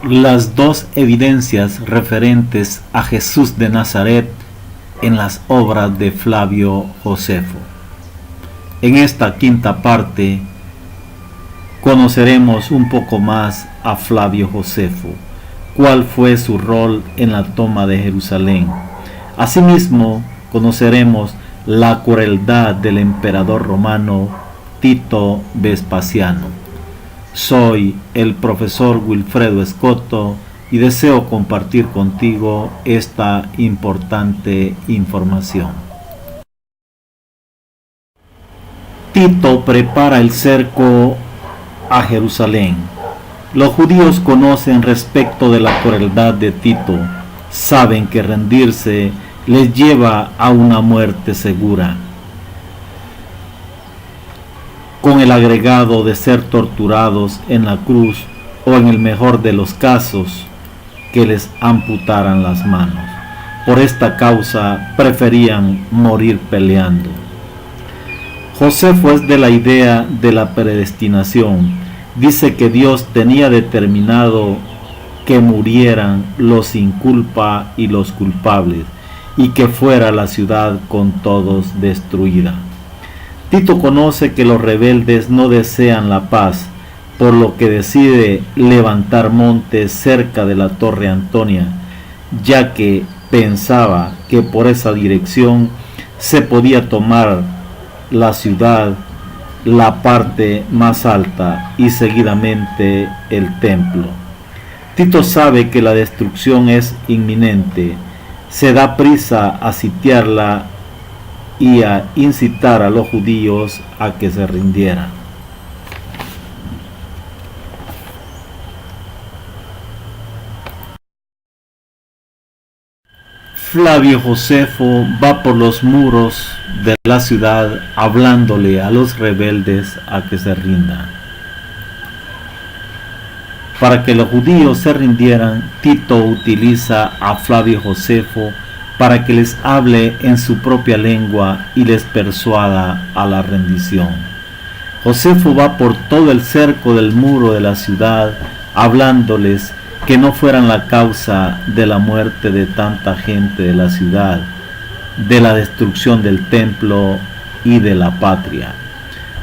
Las dos evidencias referentes a Jesús de Nazaret en las obras de Flavio Josefo. En esta quinta parte conoceremos un poco más a Flavio Josefo, cuál fue su rol en la toma de Jerusalén. Asimismo, conoceremos la crueldad del emperador romano Tito Vespasiano. Soy el profesor Wilfredo Escoto y deseo compartir contigo esta importante información. Tito prepara el cerco a Jerusalén. Los judíos conocen respecto de la crueldad de Tito, saben que rendirse les lleva a una muerte segura, con el agregado de ser torturados en la cruz o, en el mejor de los casos, que les amputaran las manos. Por esta causa preferían morir peleando. Josefo es de la idea de la predestinación. Dice que Dios tenía determinado que murieran los sin culpa y los culpables, y que fuera la ciudad con todos destruida. Tito conoce que los rebeldes no desean la paz, por lo que decide levantar montes cerca de la Torre Antonia, ya que pensaba que por esa dirección se podía tomar la ciudad, la parte más alta y seguidamente el templo. Tito sabe que la destrucción es inminente, se da prisa a sitiarla y a incitar a los judíos a que se rindieran. Flavio Josefo va por los muros de la ciudad hablándole a los rebeldes a que se rindan. Para que los judíos se rindieran, Tito utiliza a Flavio Josefo para que les hable en su propia lengua y les persuada a la rendición. Josefo va por todo el cerco del muro de la ciudad, hablándoles que no fueran la causa de la muerte de tanta gente de la ciudad, de la destrucción del templo y de la patria.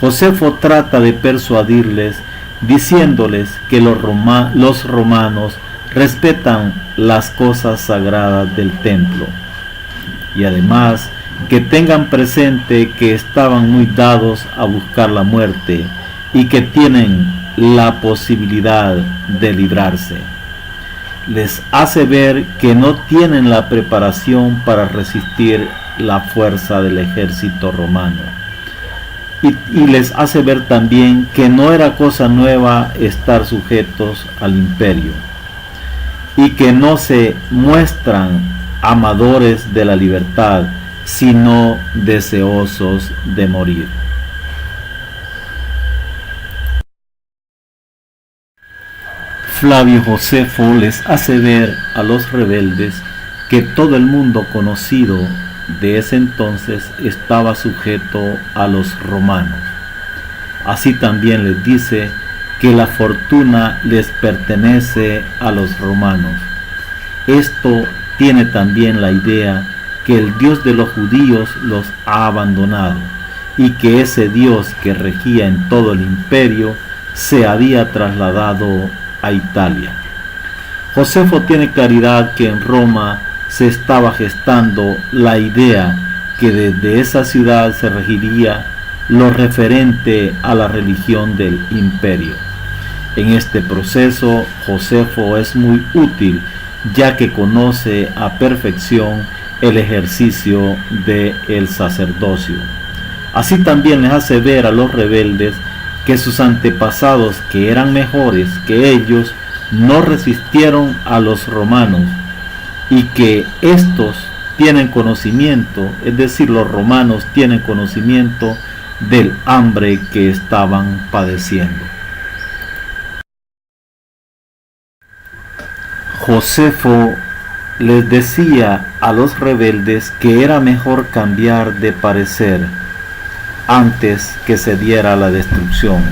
Josefo trata de persuadirles diciéndoles que los romanos respetan las cosas sagradas del templo, y además que tengan presente que estaban muy dados a buscar la muerte y que tienen la posibilidad de librarse. Les hace ver que no tienen la preparación para resistir la fuerza del ejército romano, y les hace ver también que no era cosa nueva estar sujetos al imperio, y que no se muestran amadores de la libertad, sino deseosos de morir. Flavio Josefo les hace ver a los rebeldes que todo el mundo conocido de ese entonces estaba sujeto a los romanos. Así también les dice que la fortuna les pertenece a los romanos. Esto tiene también la idea que el Dios de los judíos los ha abandonado y que ese Dios que regía en todo el imperio se había trasladado a Italia. Josefo tiene claridad que en Roma se estaba gestando la idea que desde esa ciudad se regiría lo referente a la religión del imperio. En este proceso, Josefo es muy útil, ya que conoce a perfección el ejercicio del sacerdocio. Así también les hace ver a los rebeldes que sus antepasados, que eran mejores que ellos, no resistieron a los romanos, y que estos tienen conocimiento, es decir, los romanos tienen conocimiento del hambre que estaban padeciendo. Josefo les decía a los rebeldes que era mejor cambiar de parecer antes que se diera la destrucción,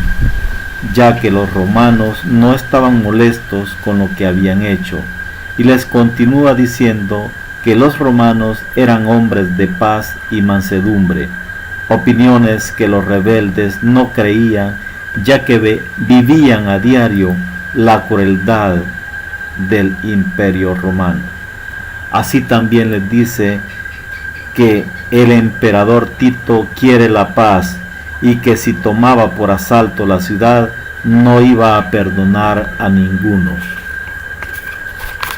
ya que los romanos no estaban molestos con lo que habían hecho, y les continúa diciendo que los romanos eran hombres de paz y mansedumbre, opiniones que los rebeldes no creían, ya que vivían a diario la crueldad del imperio romano. Así también les dice que el emperador Tito quiere la paz y que si tomaba por asalto la ciudad no iba a perdonar a ninguno.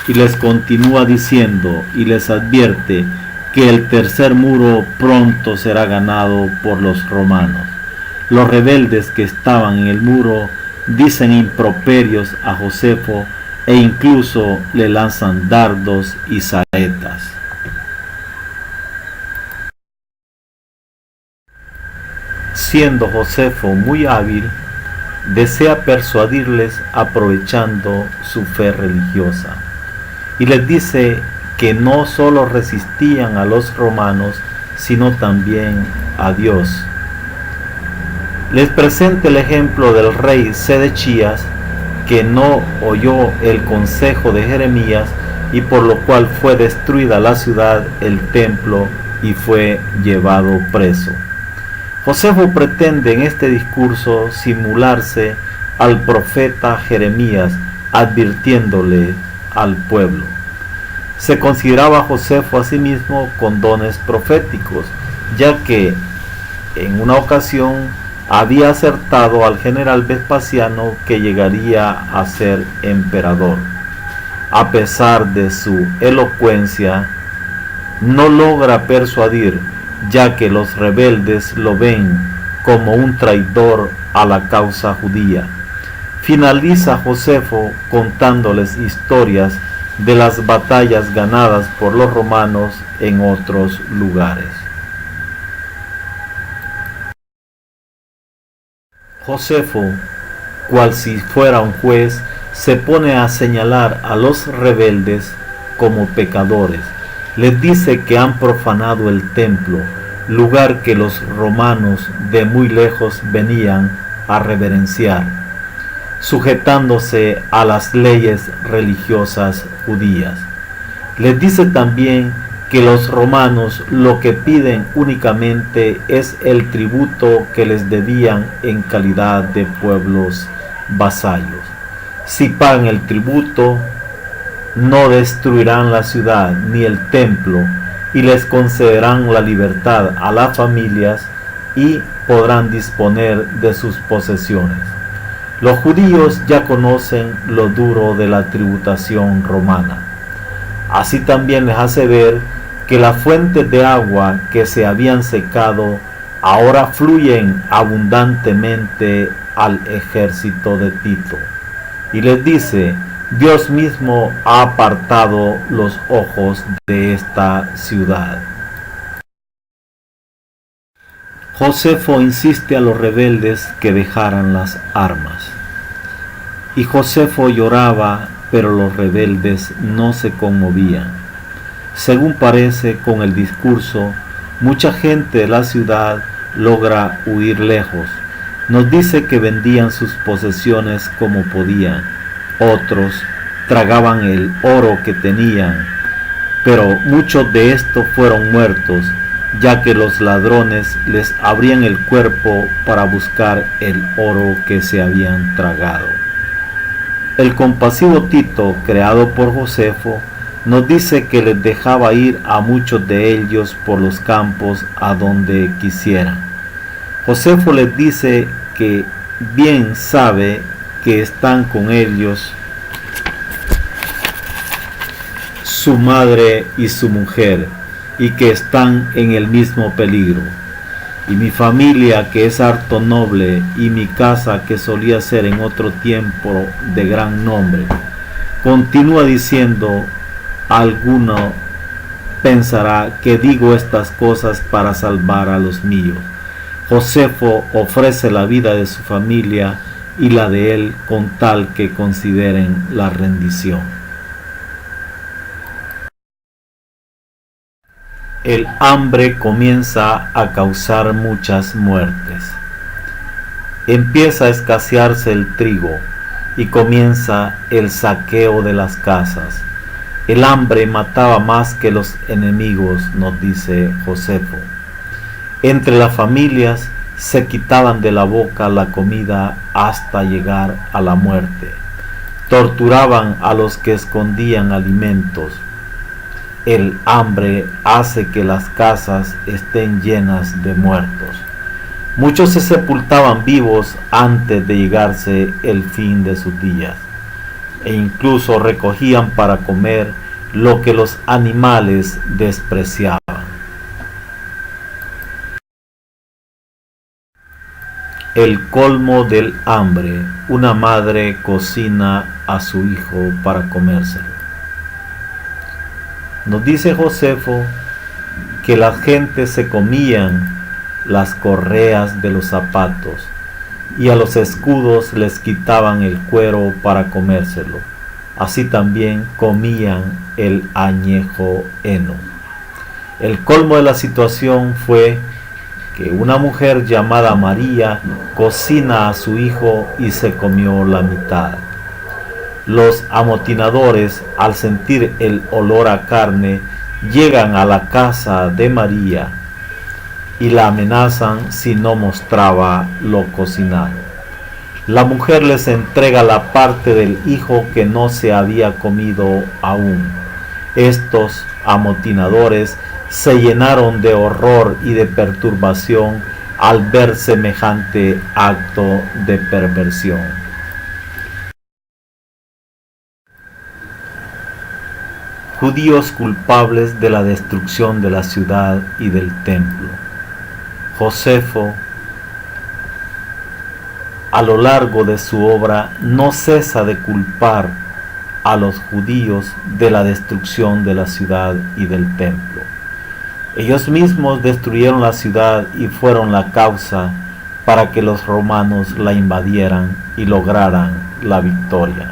Y les continúa diciendo y les advierte que el tercer muro pronto será ganado por los romanos. Los rebeldes que estaban en el muro dicen improperios a Josefo e incluso le lanzan dardos y saetas. Siendo Josefo muy hábil, desea persuadirles aprovechando su fe religiosa, y les dice que no solo resistían a los romanos, sino también a Dios. Les presenta el ejemplo del rey Sedechías, que no oyó el consejo de Jeremías, y por lo cual fue destruida la ciudad, el templo, y fue llevado preso. Josefo pretende en este discurso simularse al profeta Jeremías, advirtiéndole al pueblo. Se consideraba Josefo a sí mismo con dones proféticos, ya que en una ocasión había acertado al general Vespasiano que llegaría a ser emperador. A pesar de su elocuencia, no logra persuadir, ya que los rebeldes lo ven como un traidor a la causa judía. Finaliza Josefo contándoles historias de las batallas ganadas por los romanos en otros lugares. Josefo, cual si fuera un juez, se pone a señalar a los rebeldes como pecadores. Les dice que han profanado el templo, lugar que los romanos de muy lejos venían a reverenciar, sujetándose a las leyes religiosas judías. Les dice también que los romanos lo que piden únicamente es el tributo que les debían en calidad de pueblos vasallos. Si pagan el tributo, no destruirán la ciudad ni el templo, y les concederán la libertad a las familias y podrán disponer de sus posesiones. Los judíos ya conocen lo duro de la tributación romana. Así también les hace ver que las fuentes de agua que se habían secado ahora fluyen abundantemente al ejército de Tito. Y les dice: Dios mismo ha apartado los ojos de esta ciudad. Josefo insiste a los rebeldes que dejaran las armas. Y Josefo lloraba, pero los rebeldes no se conmovían. Según parece, con el discurso, mucha gente de la ciudad logra huir lejos. Nos dice que vendían sus posesiones como podían. Otros tragaban el oro que tenían, pero muchos de estos fueron muertos, ya que los ladrones les abrían el cuerpo para buscar el oro que se habían tragado. El compasivo Tito, creado por Josefo, nos dice que les dejaba ir a muchos de ellos por los campos a donde quisieran. Josefo les dice que bien sabe que están con ellos su madre y su mujer, y que están en el mismo peligro. Y mi familia, que es harto noble, y mi casa, que solía ser en otro tiempo de gran nombre. Continúa diciendo: alguno pensará que digo estas cosas para salvar a los míos. Josefo ofrece la vida de su familia y la de él con tal que consideren la rendición. El hambre comienza a causar muchas muertes. empieza a escasearse el trigo y comienza el saqueo de las casas. El hambre mataba más que los enemigos, nos dice Josefo. Entre las familias se quitaban de la boca la comida hasta llegar a la muerte. Torturaban a los que escondían alimentos. El hambre hace que las casas estén llenas de muertos. Muchos se sepultaban vivos antes de llegarse el fin de sus días, e incluso recogían para comer lo que los animales despreciaban. El colmo del hambre. Una madre cocina a su hijo para comérselo. Nos dice Josefo que las gentes se comían las correas de los zapatos y a los escudos les quitaban el cuero para comérselo. Así también comían el añejo heno. El colmo de la situación fue que una mujer llamada María cocina a su hijo y se comió la mitad. Los amotinadores, al sentir el olor a carne, llegan a la casa de María y la amenazan si no mostraba lo cocinado. La mujer les entrega la parte del hijo que no se había comido aún. Estos amotinadores se llenaron de horror y de perturbación al ver semejante acto de perversión. Judíos culpables de la destrucción de la ciudad y del templo. Josefo, a lo largo de su obra, no cesa de culpar a los judíos de la destrucción de la ciudad y del templo. Ellos mismos destruyeron la ciudad y fueron la causa para que los romanos la invadieran y lograran la victoria.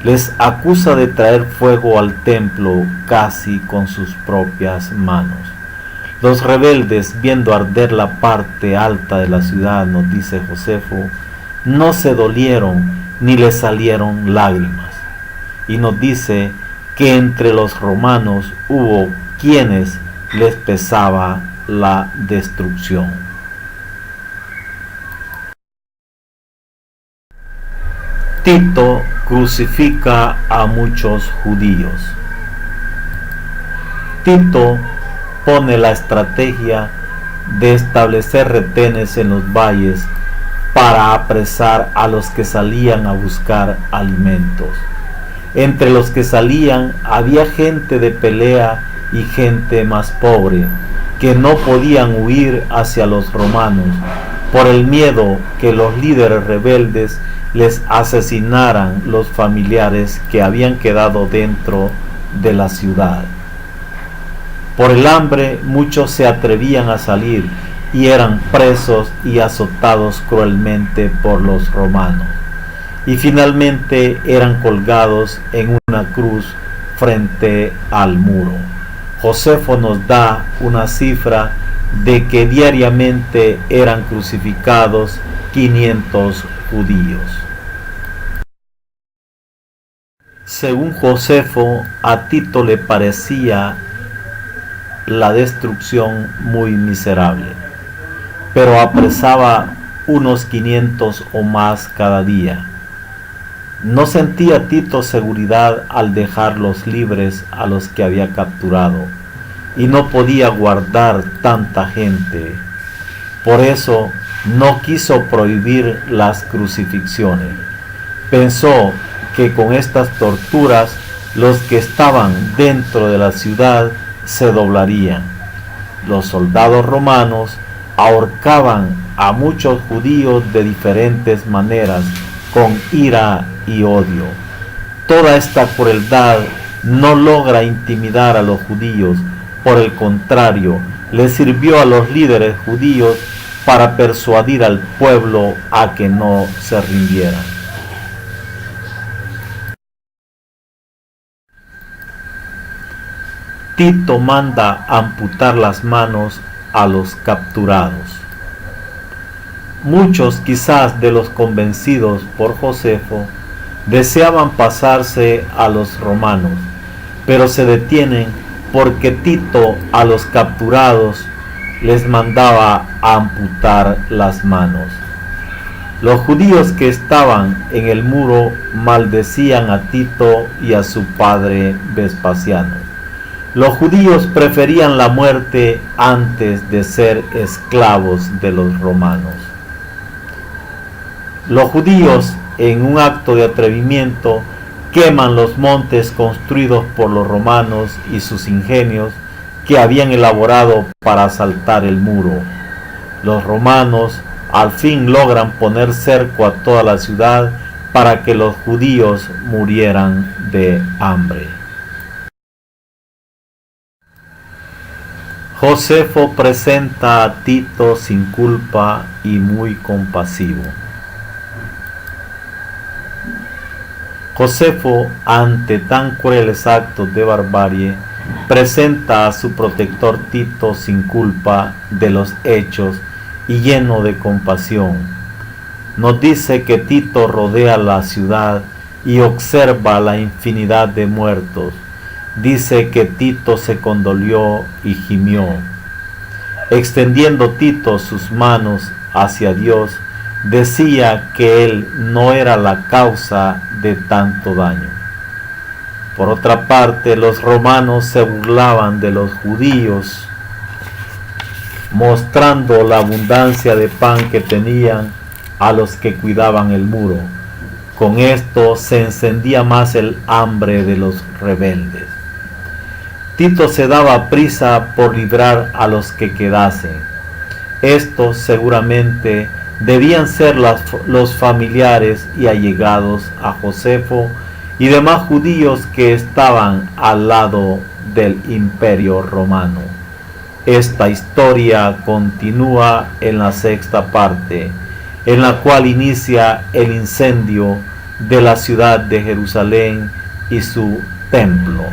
Les acusa de traer fuego al templo casi con sus propias manos. Los rebeldes, viendo arder la parte alta de la ciudad, nos dice Josefo, no se dolieron ni les salieron lágrimas. Y nos dice que entre los romanos hubo quienes les pesaba la destrucción. Tito crucifica a muchos judíos. Tito pone la estrategia de establecer retenes en los valles para apresar a los que salían a buscar alimentos. Entre los que salían había gente de pelea y gente más pobre, que no podían huir hacia los romanos por el miedo que los líderes rebeldes les asesinaran los familiares que habían quedado dentro de la ciudad. Por el hambre muchos se atrevían a salir y eran presos y azotados cruelmente por los romanos, y finalmente eran colgados en una cruz frente al muro. Josefo nos da una cifra de que diariamente eran crucificados 500 judíos. Según Josefo, a Tito le parecía la destrucción muy miserable, pero apresaba unos 500 o más cada día. No sentía Tito seguridad al dejarlos libres a los que había capturado, y no podía guardar tanta gente. Por eso no quiso prohibir las crucifixiones. Pensó que con estas torturas los que estaban dentro de la ciudad se doblarían. Los soldados romanos ahorcaban a muchos judíos de diferentes maneras, con ira y odio. Toda esta crueldad no logra intimidar a los judíos, por el contrario, les sirvió a los líderes judíos para persuadir al pueblo a que no se rindieran. Tito manda amputar las manos a los capturados. Muchos quizás de los convencidos por Josefo deseaban pasarse a los romanos, pero se detienen porque Tito a los capturados les mandaba amputar las manos. Los judíos que estaban en el muro maldecían a Tito y a su padre Vespasiano. Los judíos preferían la muerte antes de ser esclavos de los romanos. Los judíos, en un acto de atrevimiento, queman los montes construidos por los romanos y sus ingenios que habían elaborado para asaltar el muro. Los romanos al fin logran poner cerco a toda la ciudad para que los judíos murieran de hambre. Josefo presenta a Tito sin culpa y muy compasivo. Josefo, ante tan crueles actos de barbarie, presenta a su protector Tito sin culpa de los hechos y lleno de compasión. Nos dice que Tito rodea la ciudad y observa la infinidad de muertos. Dice que Tito se condolió y gimió. Extendiendo Tito sus manos hacia Dios, decía que él no era la causa de tanto daño. Por otra parte, los romanos se burlaban de los judíos, mostrando la abundancia de pan que tenían a los que cuidaban el muro. Con esto se encendía más el hambre de los rebeldes. Tito se daba prisa por librar a los que quedasen. Estos seguramente debían ser los familiares y allegados a Josefo y demás judíos que estaban al lado del Imperio Romano. Esta historia continúa en la sexta parte, en la cual inicia el incendio de la ciudad de Jerusalén y su templo.